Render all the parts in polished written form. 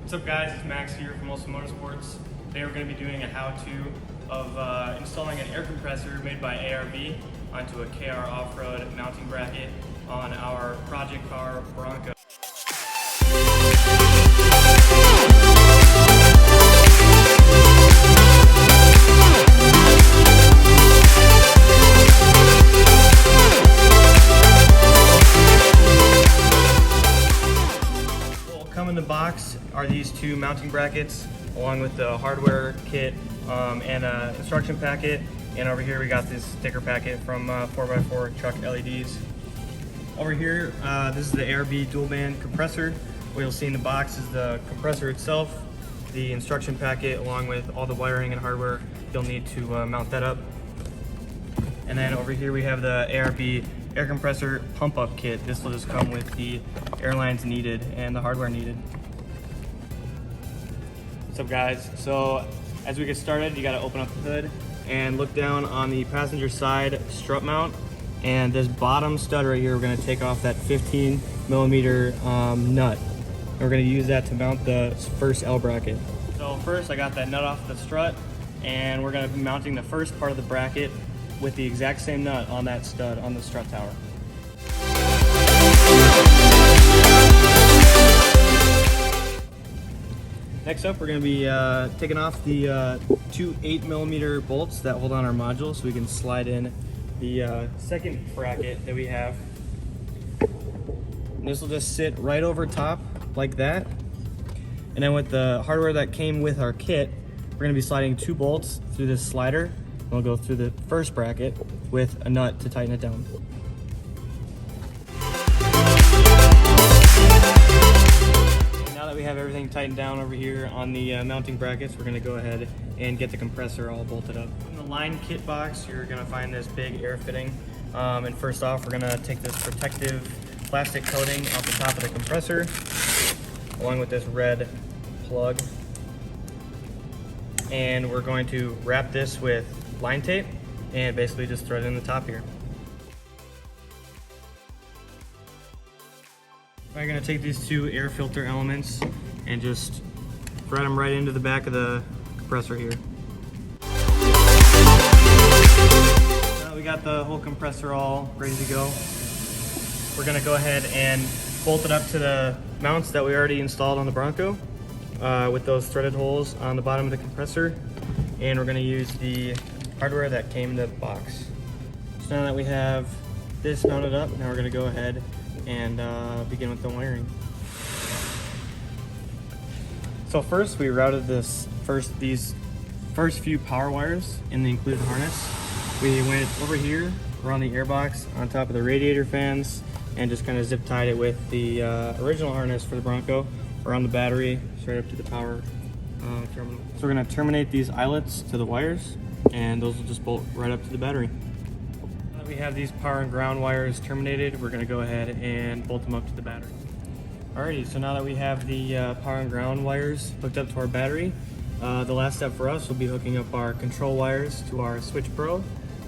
What's up guys, it's Max here from Olsen Motorsports. Today we're going to be doing a how-to of installing an air compressor made by ARB onto a KR Off-road mounting bracket on our project car Bronco. Come in the box are these two mounting brackets along with the hardware kit and an instruction packet, and over here we got this sticker packet from 4x4 truck LEDs. Over here this is the ARB dual band compressor. What you'll see in the box is the compressor itself, the instruction packet along with all the wiring and hardware you'll need to mount that up. And then over here we have the ARB air compressor pump up kit. This will just come with the air lines needed and the hardware needed. What's up guys? So as we get started, you gotta open up the hood and look down on the passenger side strut mount, and this bottom stud right here, we're gonna take off that 15mm nut. And we're gonna use that to mount the first L bracket. So first I got that nut off the strut, and we're gonna be mounting the first part of the bracket with the exact same nut on that stud on the strut tower. Next up, we're going to be taking off the two 8mm bolts that hold on our module so we can slide in the second bracket that we have. And this will just sit right over top like that. And then with the hardware that came with our kit, we're going to be sliding two bolts through this slider. We'll go through the first bracket with a nut to tighten it down. And now that we have everything tightened down over here on the mounting brackets, we're going to go ahead and get the compressor all bolted up. In the line kit box, you're going to find this big air fitting. And first off, we're going to take this protective plastic coating off the top of the compressor, along with this red plug. And we're going to wrap this with line tape and basically just thread it in the top here. I'm going to take these two air filter elements and just thread them right into the back of the compressor here. Now we got the whole compressor all ready to go. We're going to go ahead and bolt it up to the mounts that we already installed on the Bronco with those threaded holes on the bottom of the compressor, and we're going to use the hardware that came in the box. So now that we have this mounted up, now we're going to go ahead and begin with the wiring. So first we routed these first few power wires in the included harness. We went over here around the airbox on top of the radiator fans and just kind of zip tied it with the original harness for the Bronco around the battery straight up to the power terminal. So we're going to terminate these eyelets to the wires, and those will just bolt right up to the battery. Now that we have these power and ground wires terminated, we're going to go ahead and bolt them up to the battery. Alrighty, so now that we have the power and ground wires hooked up to our battery, the last step for us will be hooking up our control wires to our Switch Pro.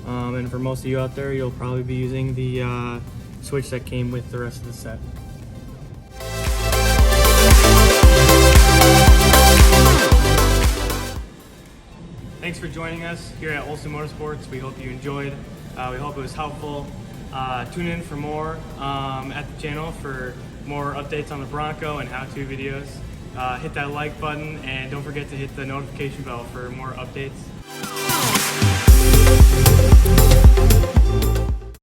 And for most of you out there, you'll probably be using the switch that came with the rest of the set. Thanks for joining us here at Olsen Motorsports. We hope you enjoyed. We hope it was helpful. Tune in for more at the channel for more updates on the Bronco and how-to videos. Hit that like button and don't forget to hit the notification bell for more updates.